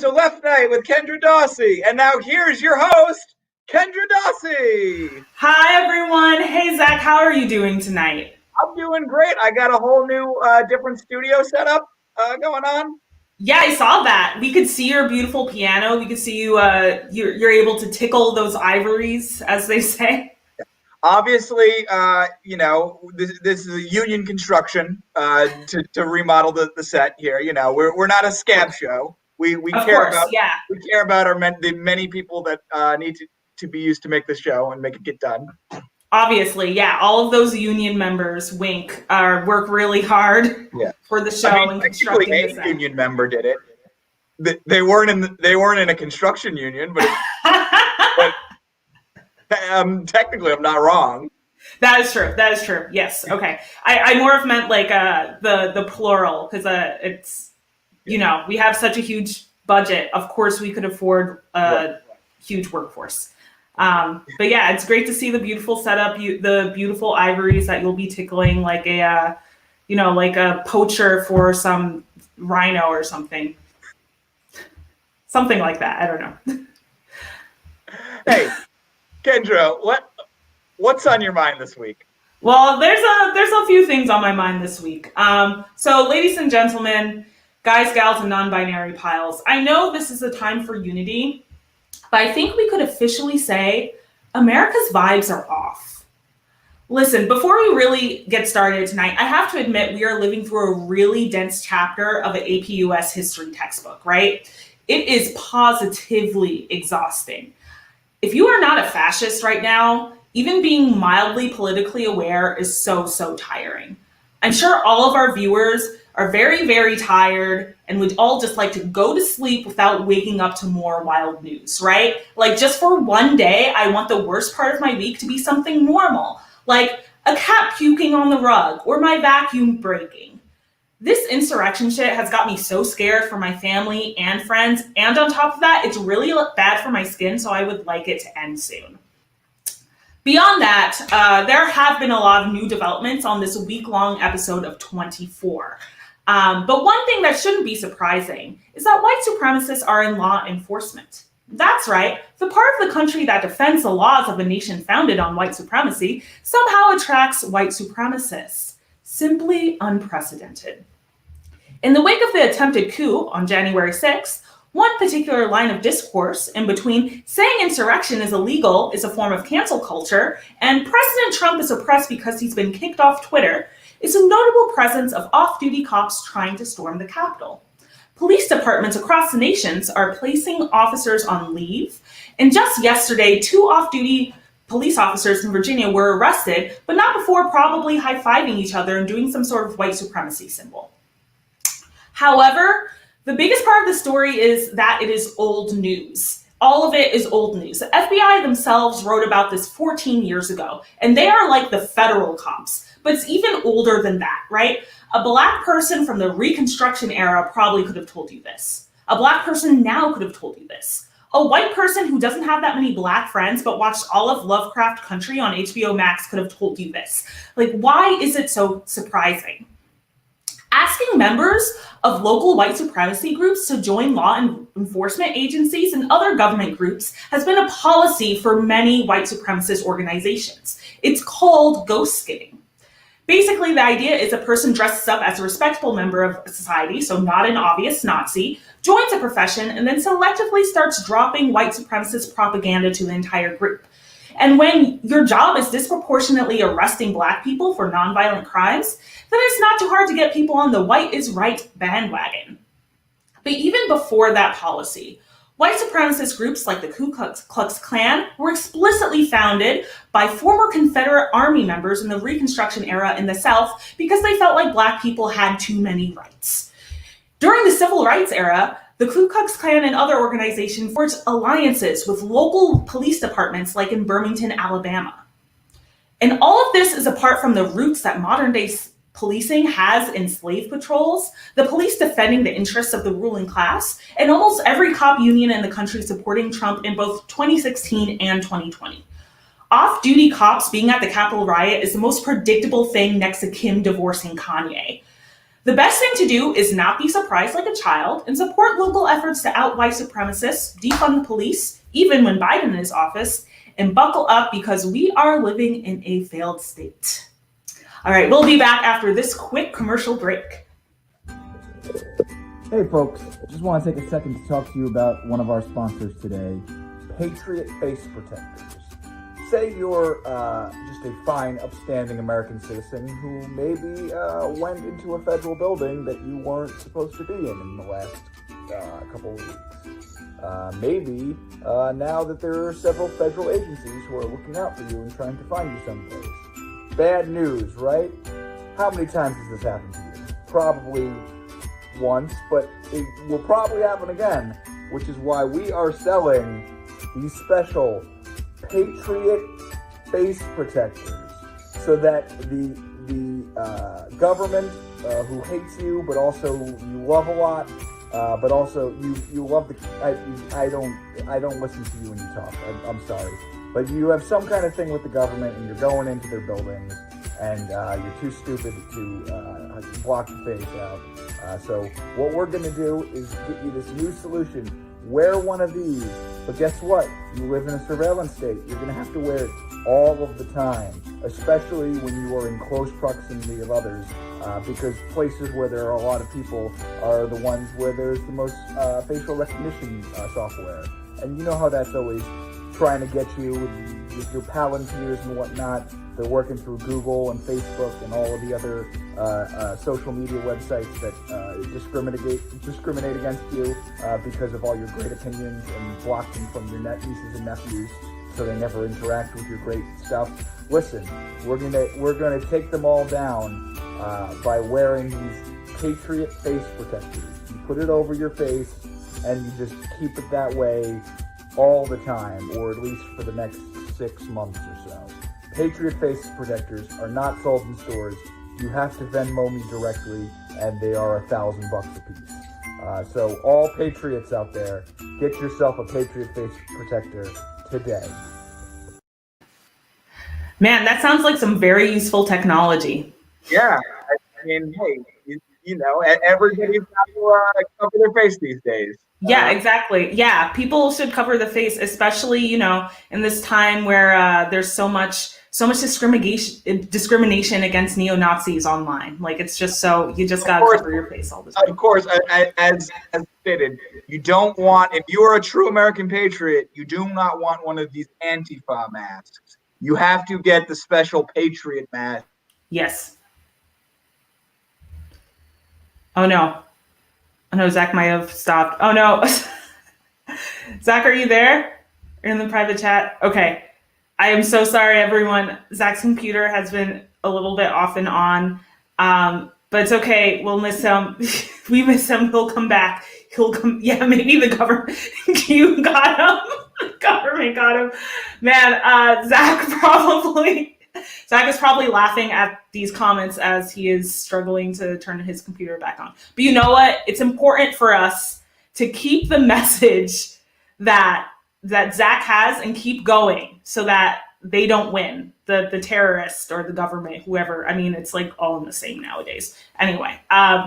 to Left Night with Kendra Dawsey. And now here's your host, Kendra Dawsey. Hi, everyone. Hey, Zach, how are you doing tonight? I'm doing great. I got a whole new different studio setup going on. Yeah, I saw that. We could see your beautiful piano. We could see you. You're able to tickle those ivories, as they say. Obviously, this is a union construction to remodel the set here. You know, we're not a scab show. We Of care course, about yeah. the many people that need to be used to make the show and make it get done. Obviously, yeah. All of those union members, wink, work really hard Yeah. for the show and Technically, constructing the a union member did it. They weren't in a construction union, but technically, I'm not wrong. That is true. That is true. Yes. Okay. I more have meant like the plural because it's we have such a huge budget. Of course, we could afford a huge workforce. But yeah, it's great to see the beautiful setup, the beautiful ivories that you'll be tickling like like a poacher for some rhino or something. Something like that. I don't know. Hey, Kendra, what's on your mind this week? Well, there's a few things on my mind this week. So ladies and gentlemen, guys, gals, and non-binary piles, I know this is a time for unity, but I think we could officially say America's vibes are off. Listen, before we really get started tonight, I have to admit we are living through a really dense chapter of an APUS history textbook, right? It is positively exhausting. If you are not a fascist right now, even being mildly politically aware is so tiring. I'm sure all of our viewers are very, very tired and would all just like to go to sleep without waking up to more wild news, right? Like just for one day, I want the worst part of my week to be something normal, like a cat puking on the rug or my vacuum breaking. This insurrection shit has got me so scared for my family and friends, and on top of that, it's really bad for my skin, so I would like it to end soon. Beyond that, there have been a lot of new developments on this week-long episode of 24. But one thing that shouldn't be surprising is that white supremacists are in law enforcement. That's right, the part of the country that defends the laws of a nation founded on white supremacy somehow attracts white supremacists. Simply unprecedented. In the wake of the attempted coup on January 6th, one particular line of discourse in between saying insurrection is illegal is a form of cancel culture and President Trump is oppressed because he's been kicked off Twitter is a notable presence of off-duty cops trying to storm the Capitol. Police departments across the nations are placing officers on leave, and just yesterday, 2 off-duty police officers in Virginia were arrested, but not before probably high-fiving each other and doing some sort of white supremacy symbol. However, the biggest part of the story is that it is old news. All of it is old news. The FBI themselves wrote about this 14 years ago, and they are like the federal cops, but it's even older than that, right? A black person from the Reconstruction era probably could have told you this. A black person now could have told you this. A white person who doesn't have that many black friends but watched all of Lovecraft Country on HBO Max could have told you this. Like, why is it so surprising? Asking members of local white supremacy groups to join law enforcement agencies and other government groups has been a policy for many white supremacist organizations. It's called ghost skidding. Basically, the idea is a person dresses up as a respectable member of society, so not an obvious Nazi, joins a profession, and then selectively starts dropping white supremacist propaganda to the entire group. And when your job is disproportionately arresting black people for nonviolent crimes, then it's not too hard to get people on the white is right bandwagon. But even before that policy, white supremacist groups like the Ku Klux Klan were explicitly founded by former Confederate Army members in the Reconstruction era in the South because they felt like black people had too many rights. During the Civil Rights era, the Ku Klux Klan and other organizations forged alliances with local police departments like in Birmingham, Alabama. And all of this is apart from the roots that modern day policing has in slave patrols, the police defending the interests of the ruling class, and almost every cop union in the country supporting Trump in both 2016 and 2020. Off-duty cops being at the Capitol riot is the most predictable thing next to Kim divorcing Kanye. The best thing to do is not be surprised like a child and support local efforts to out white supremacists, defund the police, even when Biden is in office, and buckle up because we are living in a failed state. All right, we'll be back after this quick commercial break. Hey folks, just want to take a second to talk to you about one of our sponsors today, Patriot Face Protectors. Say you're just a fine, upstanding American citizen who maybe went into a federal building that you weren't supposed to be in the last couple of weeks. Maybe now that there are several federal agencies who are looking out for you and trying to find you someplace. Bad news, right? How many times has this happened to you? Probably once, but it will probably happen again, which is why we are selling these special Patriot Face Protectors, so that the government who hates you, but also you love a lot, but also you love the. I don't listen to you when you talk. I'm sorry, but you have some kind of thing with the government, and you're going into their buildings, and you're too stupid to block the face out. So what we're going to do is get you this new solution. Wear one of these, but guess what? You live in a surveillance state. You're going to have to wear it all of the time, especially when you are in close proximity of others, because places where there are a lot of people are the ones where there's the most facial recognition software. And you know how that's always trying to get you with your Palantirs and whatnot. They're working through Google and Facebook and all of the other social media websites that discriminate against you because of all your great opinions and block them from your nieces and nephews, so they never interact with your great stuff. Listen, we're gonna take them all down by wearing these Patriot Face Protectors. You put it over your face and you just keep it that way all the time, or at least for the next 6 months or so. Patriot Face Protectors are not sold in stores. You have to Venmo me directly, and they are $1,000 a piece. So all patriots out there, get yourself a Patriot Face Protector today. Man, that sounds like some very useful technology. Yeah, I mean, hey, you know, everybody's got to cover their face these days. Yeah, exactly. Yeah, people should cover the face, especially, you know, in this time where there's so much discrimination against neo-Nazis online. Like, it's just so, you just got to cover your face all the time. Of course, as stated, you don't want, if you are a true American patriot, you do not want one of these Antifa masks. You have to get the special Patriot mask. Yes. Oh no. Oh no, Zach might have stopped. Oh no. Zach, are you there? You're in the private chat? Okay. I am so sorry, everyone. Zach's computer has been a little bit off and on. But it's okay. We'll miss him. We miss him. He'll come back. He'll come. Yeah, maybe the government. You got him. The government got him. Man, Zach is probably laughing at these comments as he is struggling to turn his computer back on. But you know what? It's important for us to keep the message that Zach has and keep going so that they don't win, the terrorist or the government, whoever. I mean, it's like all in the same nowadays. Anyway,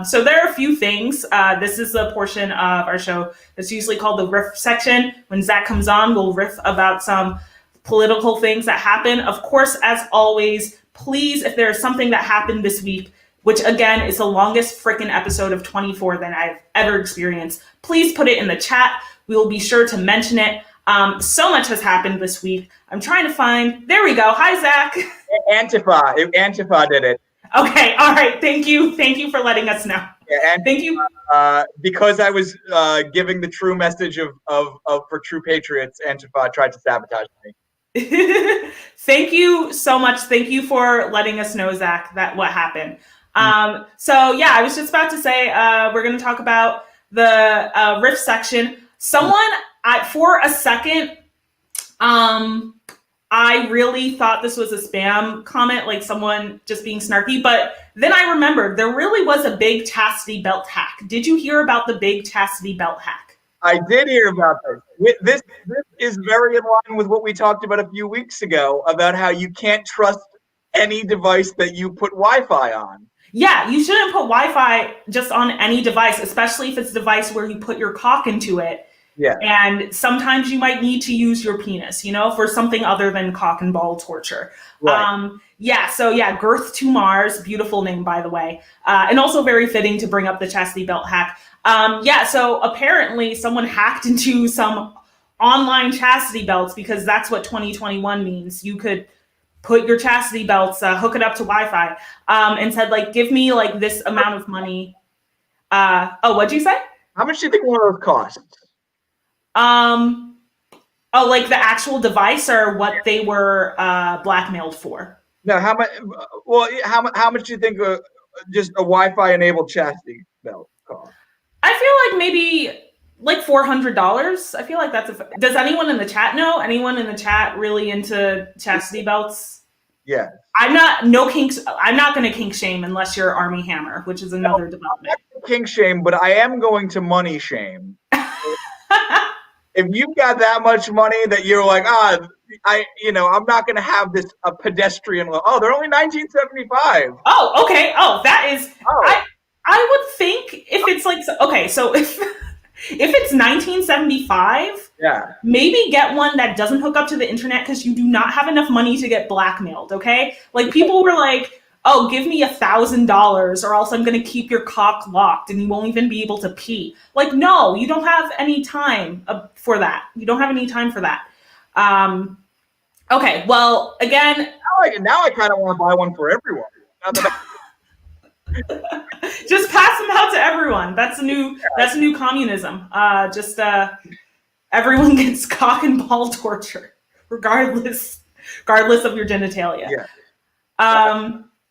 so there are a few things. This is the portion of our show that's usually called the riff section. When Zach comes on, we'll riff about some political things that happen. Of course, as always, please, if there's something that happened this week, which again is the longest freaking episode of 24 that I've ever experienced, please put it in the chat. We will be sure to mention it. So much has happened this week. I'm trying to find, there we go. Hi, Zach. Antifa did it. Okay. All right. Thank you. Thank you for letting us know. Yeah, thank you. Because I was giving the true message of for true patriots, Antifa tried to sabotage me. Thank you so much. Thank you for letting us know, Zach, that what happened. So yeah, I was just about to say, we're going to talk about the riff section. For a second, I really thought this was a spam comment, like someone just being snarky. But then I remembered there really was a big chastity belt hack. Did you hear about the big chastity belt hack? I did hear about this. This is very in line with what we talked about a few weeks ago about how you can't trust any device that you put Wi-Fi on. Yeah, you shouldn't put Wi-Fi just on any device, especially if it's a device where you put your cock into it. Yeah. And sometimes you might need to use your penis, for something other than cock and ball torture. Right. So yeah, Girth to Mars, beautiful name, by the way. And also very fitting to bring up the chastity belt hack. So apparently someone hacked into some online chastity belts because that's what 2021 means. You could put your chastity belts, hook it up to Wi-Fi, and said, like, give me like this amount of money. What'd you say? How much do you think one of those costs? Like the actual device or what they were blackmailed for? No, how much? Well, how much do you think just a Wi-Fi enabled chastity belt costs? I feel like maybe like $400. I feel like that's does anyone in the chat know? Anyone in the chat really into chastity belts? Yeah. I'm not kinks. I'm not going to kink shame unless you're Army Hammer, which is another development. Kink shame, but I am going to money shame. If you've got that much money that you're like, I'm not going to have this a pedestrian. Oh, they're only $19.75. Oh, okay. Oh, that is. Oh. I would think if it's like okay, so if it's 1975, yeah, maybe get one that doesn't hook up to the internet because you do not have enough money to get blackmailed. Okay, like people were like, oh, give me $1,000 or else I'm going to keep your cock locked and you won't even be able to pee. Like, no, you don't have any time for that. You don't have any time for that. Okay, well, again. Now I kind of want to buy one for everyone. Just pass them out to everyone. That's a new communism. Everyone gets cock and ball torture, regardless of your genitalia. Yeah.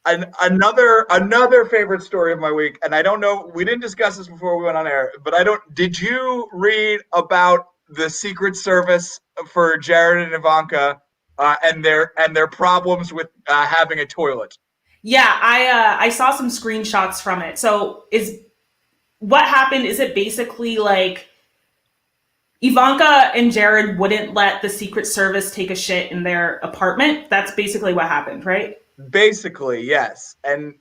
Another favorite story of my week, and I don't know, we didn't discuss this before we went on air, but did you read about the Secret Service for Jared and Ivanka and their problems with having a toilet? Yeah, I saw some screenshots from it. So what happened? Is it basically like Ivanka and Jared wouldn't let the Secret Service take a shit in their apartment? That's basically what happened, right? Basically, yes. And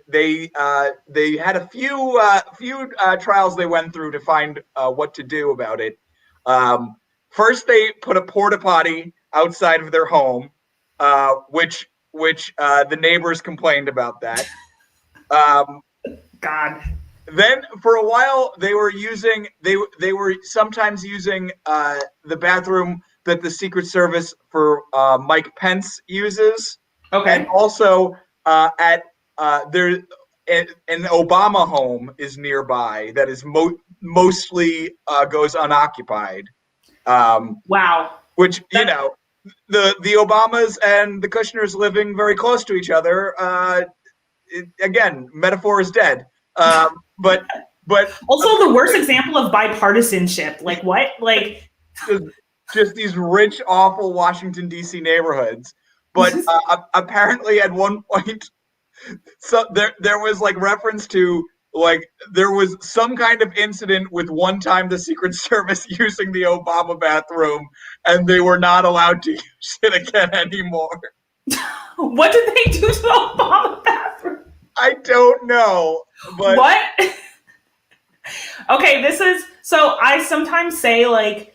they had a few trials they went through to find what to do about it. First, they put a porta potty outside of their home, which the neighbors complained about that. God. Then for a while they were sometimes using the bathroom that the Secret Service for Mike Pence uses. Okay. And also an Obama home is nearby that is mostly goes unoccupied. Wow. Which the Obamas and the Kushners living very close to each other. Again, metaphor is dead. But also the worst example of bipartisanship. Like what? Like just these rich, awful Washington D.C. neighborhoods. But apparently, at one point, so there was like reference to like there was some kind of incident with one time the Secret Service using the Obama bathroom, and they were not allowed to use it again anymore. What did they do to the Obama bathroom? I don't know. But what? Okay, so I sometimes say like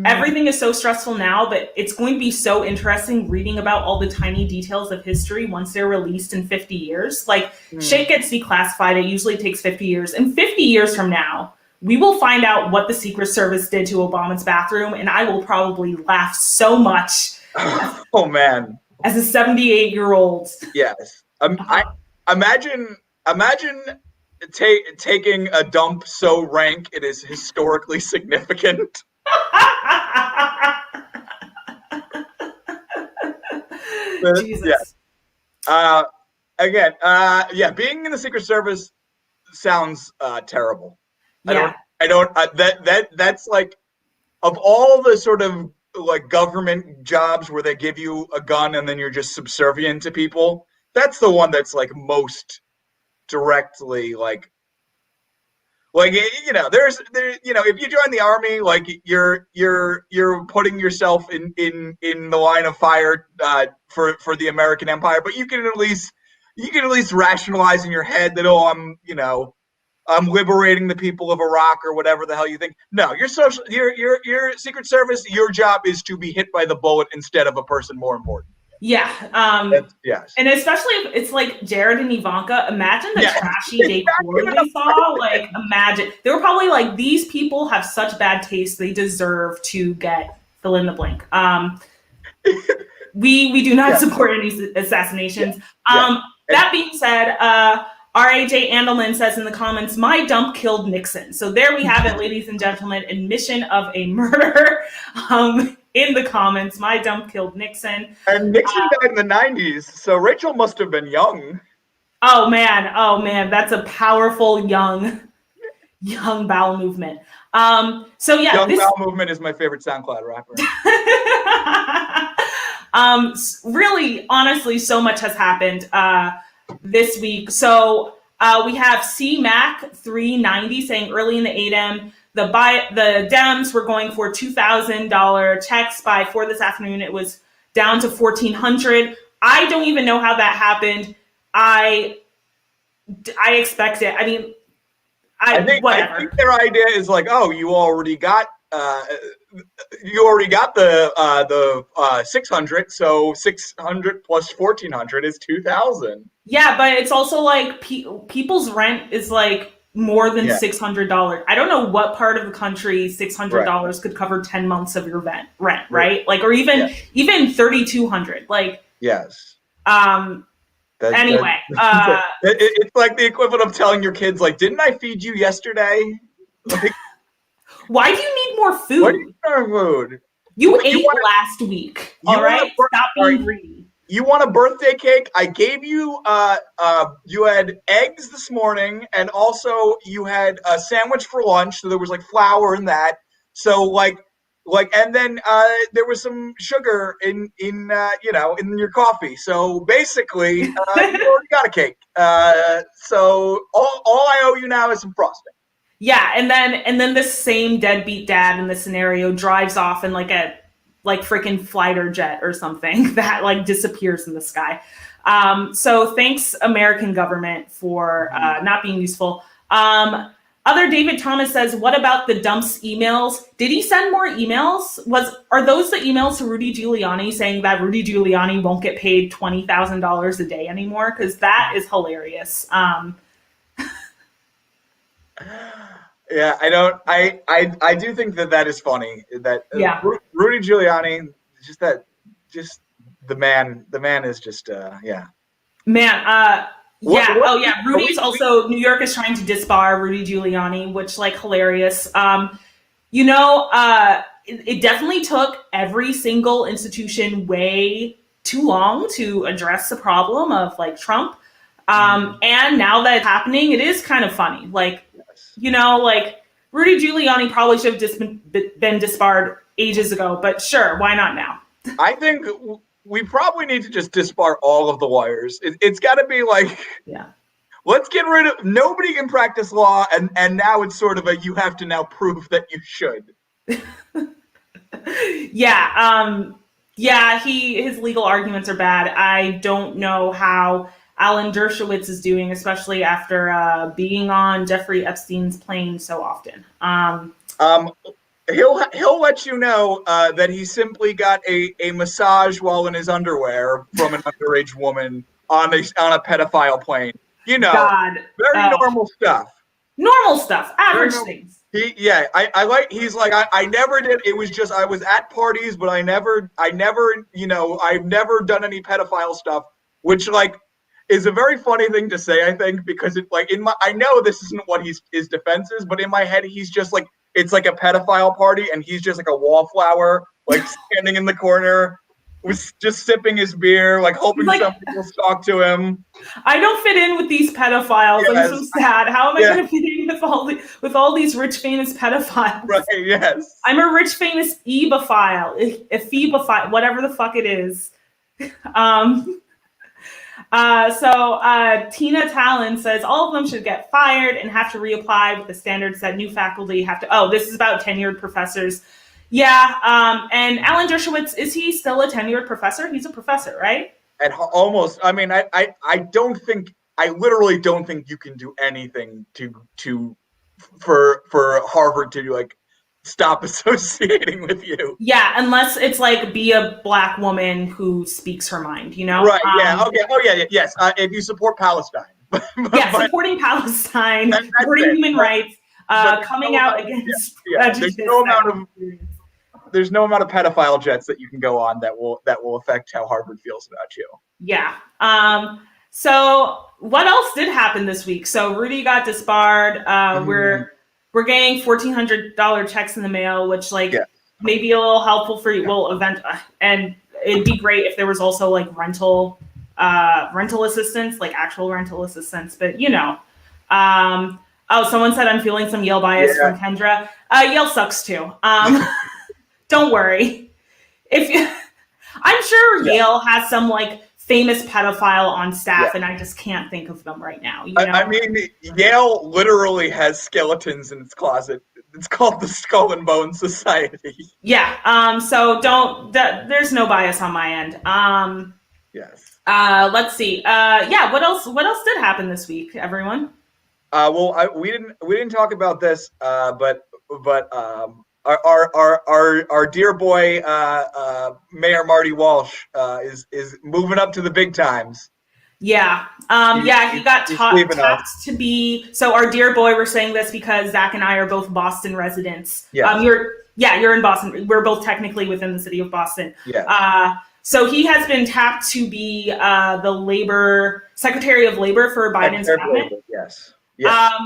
everything is so stressful now, but it's going to be so interesting reading about all the tiny details of history once they're released in 50 years. Like shit gets declassified. It usually takes 50 years. And 50 years from now, we will find out what the Secret Service did to Obama's bathroom, and I will probably laugh so much. Oh man. As a 78-year-old. Yes. I imagine taking a dump so rank it is historically significant. Jesus. Yeah. Being in the Secret Service sounds terrible. Yeah. That's like, of all the sort of like government jobs where they give you a gun and then you're just subservient to people, that's the one that's like most directly like if you join the army, like you're putting yourself in the line of fire for the American empire, but you can at least you can at least rationalize in your head that, oh, I'm liberating the people of Iraq or whatever the hell you think. No, your Secret Service, your job is to be hit by the bullet instead of a person more important. Yeah. Yes. And especially if it's like Jared and Ivanka, imagine the trashy decor Exactly. they saw. Like, imagine. They were probably like, these people have such bad taste, they deserve to get fill in the blank. We do not support any assassinations. That being said, R.A.J. Andelman says in the comments, my dump killed Nixon. So there we have it, ladies and gentlemen, admission of a murder. In the comments, my dump killed Nixon. And Nixon died in the 90s, so Rachel must have been young. Oh man, that's a powerful young bowel movement. So yeah, Young Bowel Movement is my favorite SoundCloud rapper. Really, honestly, so much has happened this week. So we have CMAC 390 saying early in the 8M, the Dems were going for $2,000 checks by 4 this afternoon. It was down to $1,400. I don't even know how that happened. I expect it. I mean, I think their idea is like, oh, you already got the 600, so 600 plus 1,400 is 2,000. Yeah, but it's also like people's rent is like more than $600. I don't know what part of the country $600 could cover 10 months of your rent, right? Like, or even $3,200. Like, yes. Anyway, it's like the equivalent of telling your kids, like, didn't I feed you yesterday? Like, why do you need more food? Why do you need more food? You ate last week. All right, stop being greedy. You want a birthday cake? I gave you. You had eggs this morning, and also you had a sandwich for lunch. So there was like flour in that. So like, and then there was some sugar in your coffee. So basically, you already got a cake. So all I owe you now is some frosting. Yeah, and then this same deadbeat dad in the scenario drives off in like a freaking fighter jet or something that like disappears in the sky. So thanks, American government, for not being useful. Other David Thomas says, what about the dumps emails? Did he send more emails? Are those the emails to Rudy Giuliani saying that Rudy Giuliani won't get paid $20,000 a day anymore? Because that is hilarious. Yeah, I do think that is funny. That Rudy Giuliani, just the man is just Man, Rudy's also, New York is trying to disbar Rudy Giuliani, which, like, hilarious. It definitely took every single institution way too long to address the problem of, like, Trump. And now that it's happening, it is kind of funny. Like, like, Rudy Giuliani probably should have just been disbarred ages ago, but sure, why not now? I think we probably need to just disbar all of the lawyers. It's got to be like, let's get rid of, nobody can practice law, and now it's sort of a, you have to now prove that you should. His legal arguments are bad. I don't know how Alan Dershowitz is doing, especially after being on Jeffrey Epstein's plane so often. He'll let you know that he simply got a massage while in his underwear from an underage woman on a pedophile plane. Very normal stuff. Normal stuff, average things. He's like, I never did. It was just, I was at parties, but I've never done any pedophile stuff, which, like, is a very funny thing to say, I think, because I know this isn't what his defense is, but in my head, he's just like, it's like a pedophile party, and he's just like a wallflower, like standing in the corner, was just sipping his beer, like hoping somebody will talk to him. I don't fit in with these pedophiles. Yes. I'm so sad. How am I going to fit in with all these rich, famous pedophiles? Right. Yes. I'm a rich, famous ebophile, ephebophile, whatever the fuck it is. Tina Talon says all of them should get fired and have to reapply with the standards that new faculty have to. Oh, this is about tenured professors. Yeah. And Alan Dershowitz, is he still a tenured professor? He's a professor, right? almost. I mean, I don't think I literally don't think you can do anything to for Harvard to like stop associating with you. Yeah, unless it's like be a black woman who speaks her mind, you know? Right? Yeah. Okay. Oh yeah. Yes. If you support Palestine, Yeah, but supporting Palestine, that's supporting it. human rights, But there's coming no out amount, against yeah. prejudice. There's no amount of pedophile jets that you can go on that will affect how Harvard feels about you. Yeah. So what else did happen this week? So Rudy got disbarred. We're getting $1,400 checks in the mail, which like Yeah. may be a little helpful for you. Well, event and it'd be great if there was also like rental assistance, like actual rental assistance. But you know, oh, someone said I'm feeling some Yale bias Yeah. from Kendra. Yale sucks too. Don't worry. If you, I'm sure Yeah. Yale has some like famous pedophile on staff, Yeah. and I just can't think of them right now. You know? I mean, Yale literally has skeletons in its closet. It's called the Skull and Bones Society. Yeah. So don't. There's no bias on my end. Yes. Let's see. Yeah. What else? What else did happen this week, everyone? Well, we didn't talk about this, but our dear boy Mayor Marty Walsh is moving up to the big times. Yeah. Yeah, he got tapped to be. So our dear boy, we're saying this because Zach and I are both Boston residents. Yes. You're in Boston. We're both technically within the city of Boston. Yeah. So he has been tapped to be the Secretary of Labor for Biden's cabinet. Yes. Yes.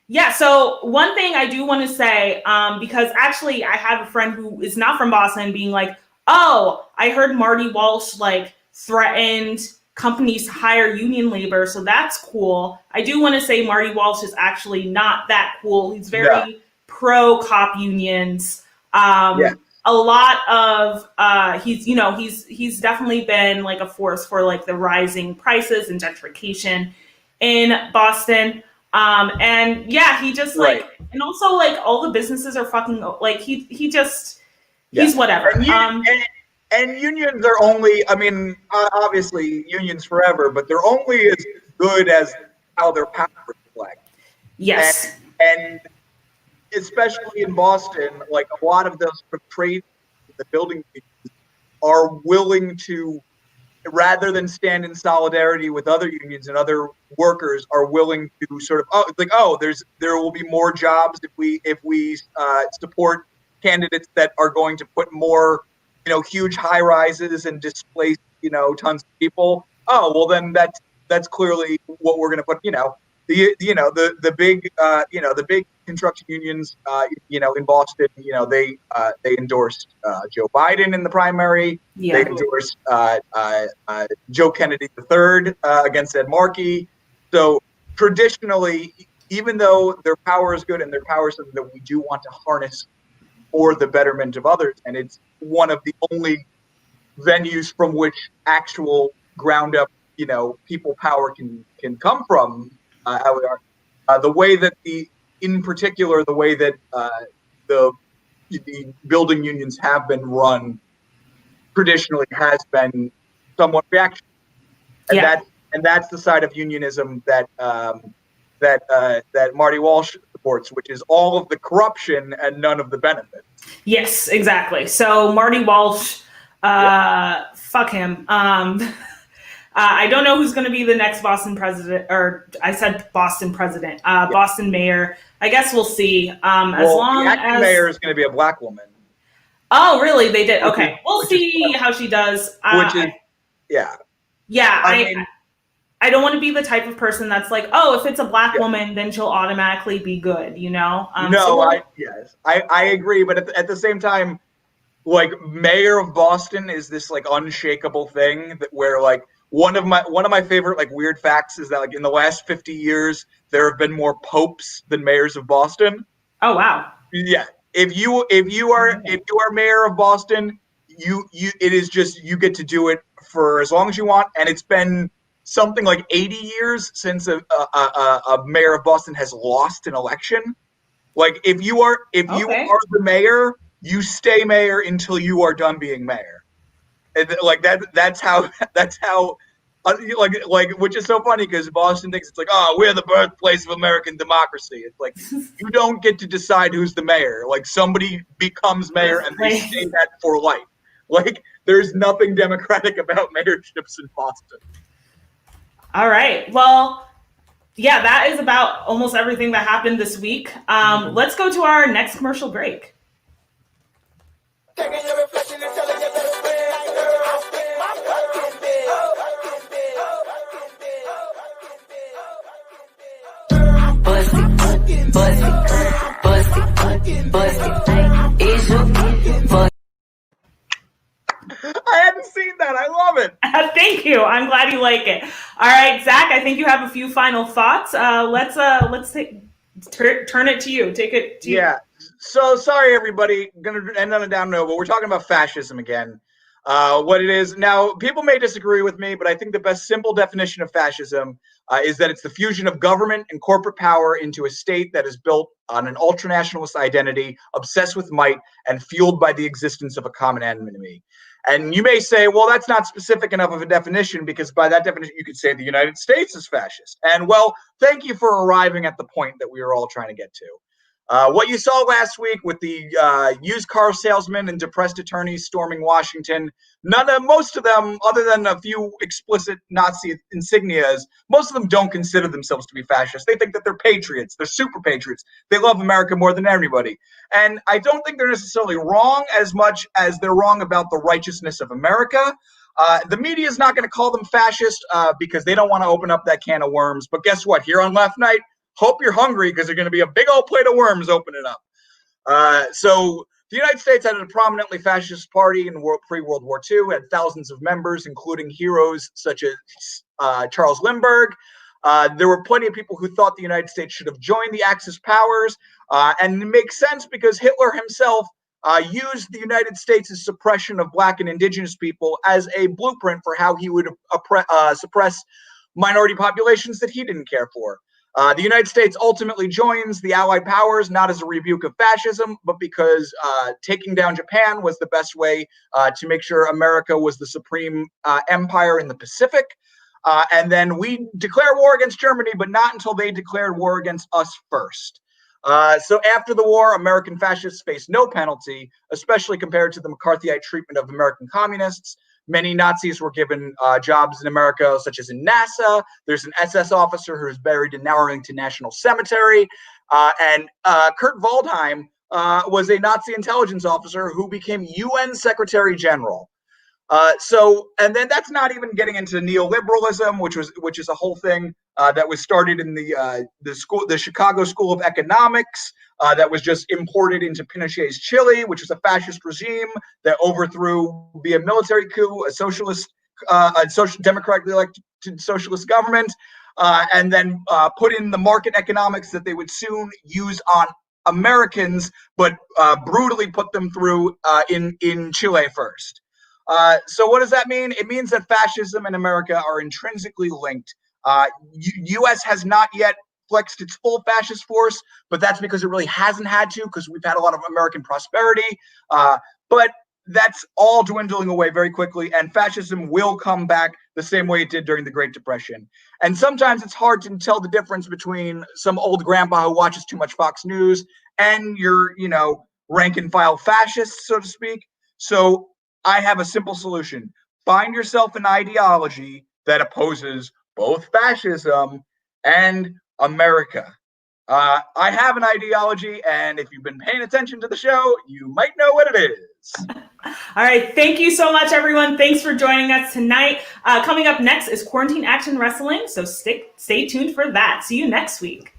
Yeah, so one thing I do want to say, because actually I have a friend who is not from Boston being like, oh, I heard Marty Walsh like threatened companies to hire union labor, so that's cool. I do want to say Marty Walsh is actually not that cool. He's very pro cop unions. A lot of he's definitely been like a force for like the rising prices and gentrification in Boston. And yeah, he just like, and also like all the businesses are fucking like he's whatever. And unions are only, I mean, obviously unions forever, but they're only as good as how their power reflects. Yes. And especially in Boston, like a lot of those trade, the building unions are willing to, rather than stand in solidarity with other unions and other workers, are willing to sort of there will be more jobs if we support candidates that are going to put more, huge high rises and displace tons of people. Oh well, then that's clearly what we're going to put. The big construction unions in Boston, they endorsed Joe Biden in the primary. Yeah. They endorsed Joe Kennedy III against Ed Markey. So traditionally, even though their power is good and their power is something that we do want to harness for the betterment of others, and it's one of the only venues from which actual ground up, people power can come from. The way that in particular, the way that the building unions have been run traditionally has been somewhat reactionary, and that's the side of unionism that Marty Walsh supports, which is all of the corruption and none of the benefits. Yes, exactly. So Marty Walsh, fuck him. I don't know who's going to be the next Boston president, or I said Boston president, Boston mayor. I guess we'll see. The acting mayor is going to be a black woman. Oh, really? They did? Okay. We'll see how she does. Yeah. I don't want to be the type of person that's like, oh, if it's a black woman, then she'll automatically be good, I agree. But at the same time, like, mayor of Boston is this like unshakable thing where like one of my favorite like weird facts is that like in the last 50 years there have been more popes than mayors of Boston. Oh wow. Yeah. If you are mayor of Boston, it is just, you get to do it for as long as you want, and it's been something like 80 years since a mayor of Boston has lost an election. Like if you are the mayor, you stay mayor until you are done being mayor. Like that's how which is so funny because Boston thinks it's like, oh, we're the birthplace of American democracy. It's like you don't get to decide who's the mayor. Like somebody becomes mayor and they stay that for life. Like there's nothing democratic about mayorships in Boston. All right. Well, yeah, that is about almost everything that happened this week. Let's go to our next commercial break. I hadn't seen that. I love it. Thank you. I'm glad you like it. All right, Zach, I think you have a few final thoughts. Let's turn it to you. Take it to you. Yeah. So sorry, everybody. Going to end on a down note, but we're talking about fascism again. What it is now, people may disagree with me, but I think the best simple definition of fascism is that it's the fusion of government and corporate power into a state that is built on an ultranationalist identity, obsessed with might, and fueled by the existence of a common enemy. And you may say, well, that's not specific enough of a definition, because by that definition, you could say the United States is fascist. And well, thank you for arriving at the point that we were all trying to get to. What you saw last week with the used car salesmen and depressed attorneys storming Washington, most of them, other than a few explicit Nazi insignias, most of them don't consider themselves to be fascists. They think that they're patriots. They're super patriots. They love America more than anybody. And I don't think they're necessarily wrong as much as they're wrong about the righteousness of America. The media is not going to call them fascist because they don't want to open up that can of worms. But guess what? Here on Left Night, hope you're hungry because there's going to be a big old plate of worms opening up. So the United States had a prominently fascist party in pre-World War II, had thousands of members, including heroes such as Charles Lindbergh. There were plenty of people who thought the United States should have joined the Axis powers. And it makes sense because Hitler himself used the United States' suppression of Black and indigenous people as a blueprint for how he would suppress minority populations that he didn't care for. The United States ultimately joins the Allied powers, not as a rebuke of fascism, but because taking down Japan was the best way to make sure America was the supreme empire in the Pacific. And then we declare war against Germany, but not until they declared war against us first. So after the war, American fascists faced no penalty, especially compared to the McCarthyite treatment of American communists. Many Nazis were given jobs in America, such as in NASA. There's an SS officer who's buried in Arlington National Cemetery. And Kurt Waldheim was a Nazi intelligence officer who became UN Secretary General. And then that's not even getting into neoliberalism, which is a whole thing that was started in the Chicago School of Economics, that was just imported into Pinochet's Chile, which is a fascist regime that overthrew via military coup a democratically elected socialist government, and then put in the market economics that they would soon use on Americans, but brutally put them through in Chile first. So what does that mean? It means that fascism and America are intrinsically linked. U.S. has not yet flexed its full fascist force, but that's because it really hasn't had to, because we've had a lot of American prosperity. But that's all dwindling away very quickly, and fascism will come back the same way it did during the Great Depression. And sometimes it's hard to tell the difference between some old grandpa who watches too much Fox News and your, rank and file fascists, so to speak. So I have a simple solution. Find yourself an ideology that opposes both fascism and America. I have an ideology, and if you've been paying attention to the show, you might know what it is. All right. Thank you so much, everyone. Thanks for joining us tonight. Coming up next is Quarantine Action Wrestling, so stay tuned for that. See you next week.